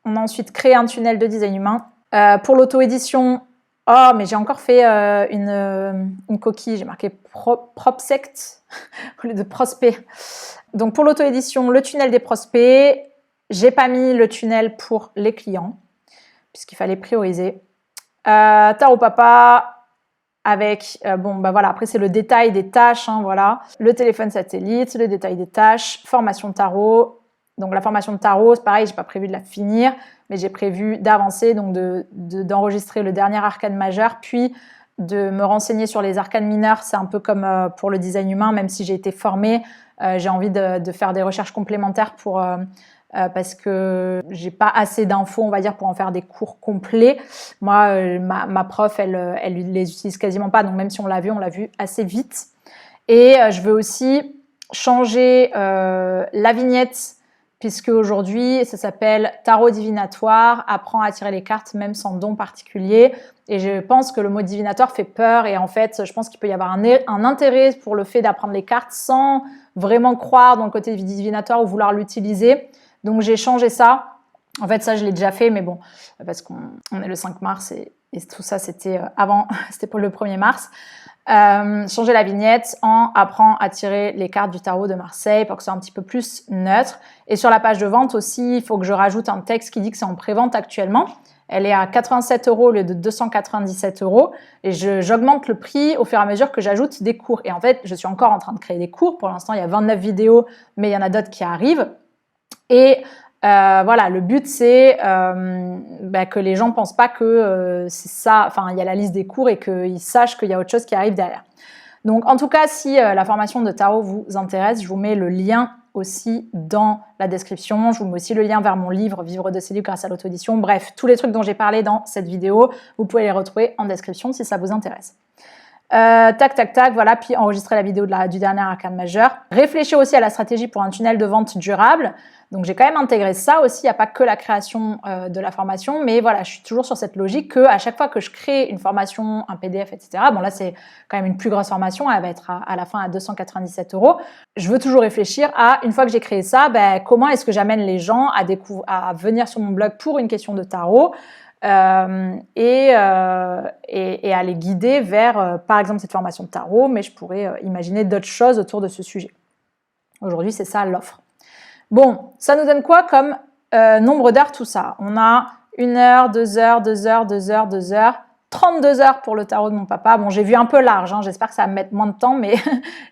On a ensuite créé un tunnel de design humain. Pour l'auto-édition, oh, mais j'ai encore fait une coquille. J'ai marqué Propsect au lieu de prospect. Donc, pour l'auto-édition, le tunnel des prospects. J'ai pas mis le tunnel pour les clients, puisqu'il fallait prioriser. Tarot Papa, avec, voilà, après c'est le détail des tâches, hein, voilà. Le téléphone satellite, le détail des tâches, formation tarot. Donc la formation de tarot, c'est pareil, j'ai pas prévu de la finir, mais j'ai prévu d'avancer, donc d'enregistrer le dernier arcane majeur, puis de me renseigner sur les arcanes mineurs. C'est un peu comme pour le design humain, même si j'ai été formée, j'ai envie de faire des recherches complémentaires parce que j'ai pas assez d'infos, on va dire, pour en faire des cours complets. Moi, ma prof, elle les utilise quasiment pas, donc même si on l'a vu assez vite. Et je veux aussi changer la vignette, puisque aujourd'hui, ça s'appelle Tarot divinatoire, apprends à tirer les cartes même sans don particulier. Et je pense que le mot divinatoire fait peur, et en fait, je pense qu'il peut y avoir un intérêt pour le fait d'apprendre les cartes sans vraiment croire dans le côté divinatoire ou vouloir l'utiliser. Donc, j'ai changé ça. En fait, ça, je l'ai déjà fait, mais bon, parce qu'on est le 5 mars et tout ça, c'était avant, c'était pour le 1er mars. Changer la vignette en apprend à tirer les cartes du tarot de Marseille pour que ce soit un petit peu plus neutre. Et sur la page de vente aussi, il faut que je rajoute un texte qui dit que c'est en prévente actuellement. Elle est à 87 € au lieu de 297 €. Et j'augmente le prix au fur et à mesure que j'ajoute des cours. Et en fait, je suis encore en train de créer des cours. Pour l'instant, il y a 29 vidéos, mais il y en a d'autres qui arrivent. Et voilà, le but c'est que les gens pensent pas que c'est ça, enfin il y a la liste des cours et qu'ils sachent qu'il y a autre chose qui arrive derrière. Donc en tout cas, si la formation de tarot vous intéresse, je vous mets le lien aussi dans la description. Je vous mets aussi le lien vers mon livre Vivre de ses livres grâce à l'auto-édition. Bref, tous les trucs dont j'ai parlé dans cette vidéo, vous pouvez les retrouver en description si ça vous intéresse. Tac, voilà, puis enregistrer la vidéo du dernier arcane majeur. Réfléchir aussi à la stratégie pour un tunnel de vente durable. Donc j'ai quand même intégré ça aussi, il n'y a pas que la création de la formation, mais voilà, je suis toujours sur cette logique que à chaque fois que je crée une formation, un PDF, etc., bon là c'est quand même une plus grosse formation, elle va être à la fin à 297 €, je veux toujours réfléchir à, une fois que j'ai créé ça, comment est-ce que j'amène les gens à venir sur mon blog pour une question de tarot, et à les guider vers, par exemple, cette formation de tarot, mais je pourrais imaginer d'autres choses autour de ce sujet. Aujourd'hui, c'est ça l'offre. Bon, ça nous donne quoi comme nombre d'heures tout ça? On a 1 heure, 2 heures, 2 heures, 2 heures, 2 heures, 32 heures pour le tarot de mon papa. Bon, j'ai vu un peu large, hein, j'espère que ça va me mettre moins de temps, mais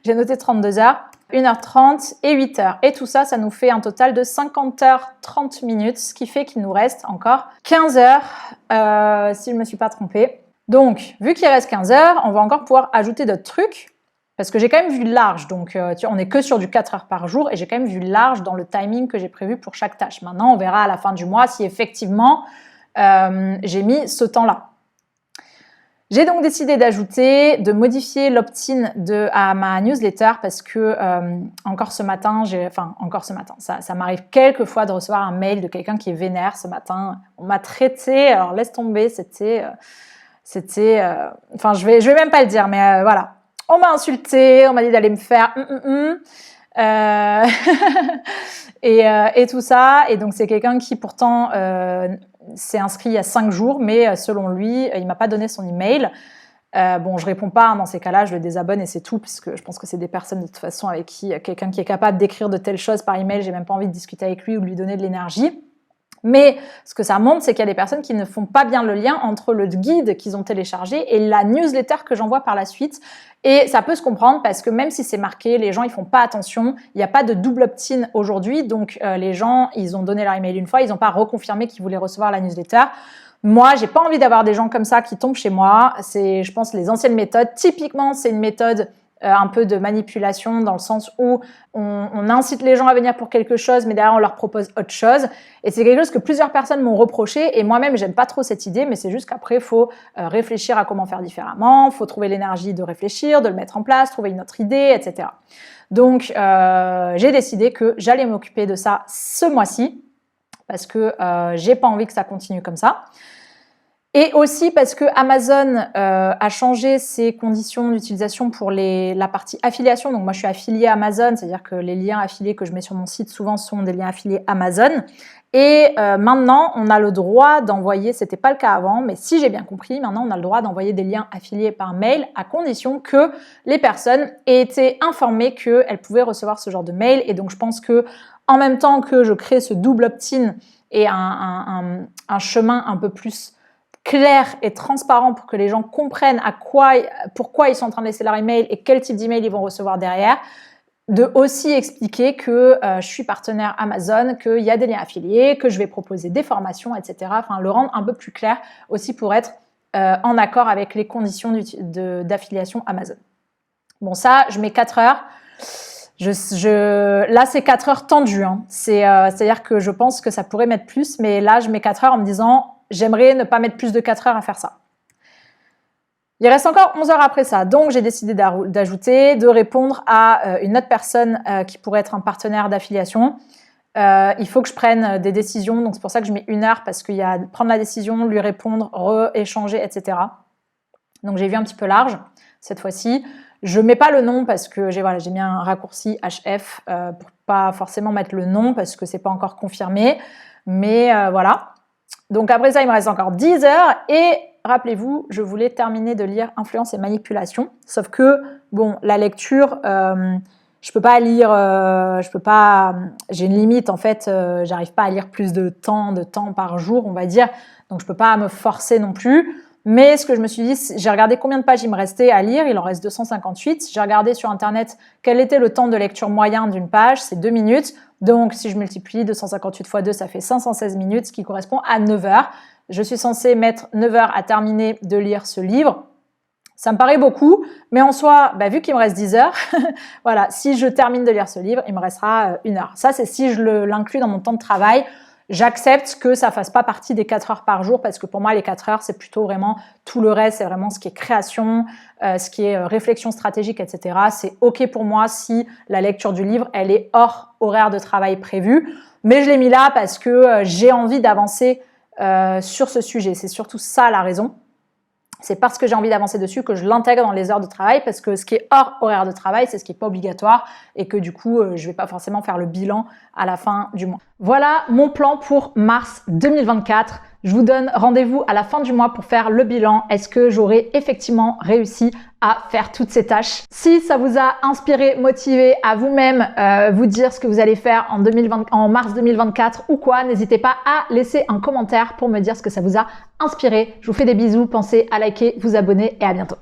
j'ai noté 32 heures. 1h30 et 8h. Et tout ça, ça nous fait un total de 50h30 minutes, ce qui fait qu'il nous reste encore 15 heures, si je ne me suis pas trompée. Donc, vu qu'il reste 15 heures, on va encore pouvoir ajouter d'autres trucs, parce que j'ai quand même vu large. Donc, on n'est que sur du 4 heures par jour, et j'ai quand même vu large dans le timing que j'ai prévu pour chaque tâche. Maintenant, on verra à la fin du mois si effectivement j'ai mis ce temps-là. J'ai donc décidé de modifier l'opt-in à ma newsletter parce que encore ce matin, ça m'arrive quelquefois de recevoir un mail de quelqu'un qui est vénère ce matin. On m'a traité, alors laisse tomber, enfin je vais même pas le dire, mais voilà. On m'a insulté, on m'a dit d'aller me faire et tout ça. Et donc c'est quelqu'un qui pourtant s'est inscrit il y a 5 jours, mais selon lui, il m'a pas donné son email. Bon, je réponds pas, hein, dans ces cas-là, je le désabonne et c'est tout, parce que je pense que c'est des personnes de toute façon avec qui quelqu'un qui est capable d'écrire de telles choses par email, j'ai même pas envie de discuter avec lui ou de lui donner de l'énergie. Mais ce que ça montre, c'est qu'il y a des personnes qui ne font pas bien le lien entre le guide qu'ils ont téléchargé et la newsletter que j'envoie par la suite. Et ça peut se comprendre parce que même si c'est marqué, les gens ils font pas attention. Il n'y a pas de double opt-in aujourd'hui, donc les gens ils ont donné leur email une fois, ils n'ont pas reconfirmé qu'ils voulaient recevoir la newsletter. Moi, j'ai pas envie d'avoir des gens comme ça qui tombent chez moi. C'est, je pense, les anciennes méthodes. Typiquement, c'est une méthode un peu de manipulation dans le sens où on incite les gens à venir pour quelque chose, mais derrière on leur propose autre chose. Et c'est quelque chose que plusieurs personnes m'ont reproché. Et moi-même, j'aime pas trop cette idée, mais c'est juste qu'après, il faut réfléchir à comment faire différemment. Il faut trouver l'énergie de réfléchir, de le mettre en place, trouver une autre idée, etc. Donc, j'ai décidé que j'allais m'occuper de ça ce mois-ci parce que j'ai pas envie que ça continue comme ça. Et aussi parce que Amazon a changé ses conditions d'utilisation pour la partie affiliation. Donc moi, je suis affiliée à Amazon, c'est-à-dire que les liens affiliés que je mets sur mon site souvent sont des liens affiliés Amazon. Et maintenant, on a le droit d'envoyer, c'était pas le cas avant, mais si j'ai bien compris, maintenant on a le droit d'envoyer des liens affiliés par mail à condition que les personnes aient été informées qu'elles pouvaient recevoir ce genre de mail. Et donc je pense que en même temps que je crée ce double opt-in et un chemin un peu plus clair et transparent pour que les gens comprennent pourquoi ils sont en train de laisser leur email et quel type d'email ils vont recevoir derrière, de aussi expliquer que je suis partenaire Amazon, qu'il y a des liens affiliés, que je vais proposer des formations, etc. Enfin, le rendre un peu plus clair aussi pour être en accord avec les conditions d'affiliation Amazon. Bon, ça, je mets 4 heures. Là, c'est 4 heures tendues. Hein. C'est-à-dire que je pense que ça pourrait mettre plus, mais là, je mets 4 heures en me disant j'aimerais ne pas mettre plus de 4 heures à faire ça. Il reste encore 11 heures après ça. Donc, j'ai décidé de répondre à une autre personne qui pourrait être un partenaire d'affiliation. Il faut que je prenne des décisions. Donc, c'est pour ça que je mets 1 heure parce qu'il y a prendre la décision, lui répondre, échanger, etc. Donc, j'ai vu un petit peu large cette fois-ci. Je mets pas le nom parce que j'ai mis un raccourci HF pour pas forcément mettre le nom parce que c'est pas encore confirmé. Mais voilà. Donc après ça, il me reste encore 10 heures et rappelez-vous, je voulais terminer de lire Influence et Manipulation. Sauf que, bon, la lecture, je peux pas lire, j'ai une limite en fait, j'arrive pas à lire plus de temps par jour, on va dire. Donc je peux pas me forcer non plus. Mais ce que je me suis dit, j'ai regardé combien de pages il me restait à lire, il en reste 258. J'ai regardé sur internet quel était le temps de lecture moyen d'une page, c'est 2 minutes. Donc si je multiplie 258 x 2, ça fait 516 minutes, ce qui correspond à 9 heures. Je suis censée mettre 9 heures à terminer de lire ce livre. Ça me paraît beaucoup, mais en soi, vu qu'il me reste 10 heures, voilà, si je termine de lire ce livre, il me restera 1 heure. Ça, c'est si je l'inclus dans mon temps de travail. J'accepte que ça fasse pas partie des 4 heures par jour parce que pour moi, les 4 heures, c'est plutôt vraiment tout le reste, c'est vraiment ce qui est création, ce qui est réflexion stratégique, etc. C'est OK pour moi si la lecture du livre, elle est hors horaire de travail prévu. Mais je l'ai mis là parce que j'ai envie d'avancer sur ce sujet. C'est surtout ça la raison. C'est parce que j'ai envie d'avancer dessus que je l'intègre dans les heures de travail parce que ce qui est hors horaire de travail, c'est ce qui n'est pas obligatoire et que du coup, je vais pas forcément faire le bilan à la fin du mois. Voilà mon plan pour mars 2024. Je vous donne rendez-vous à la fin du mois pour faire le bilan. Est-ce que j'aurai effectivement réussi à faire toutes ces tâches? Si ça vous a inspiré, motivé à vous-même vous dire ce que vous allez faire en mars 2024 ou quoi, n'hésitez pas à laisser un commentaire pour me dire ce que ça vous a inspiré. Je vous fais des bisous, pensez à liker, vous abonner et à bientôt.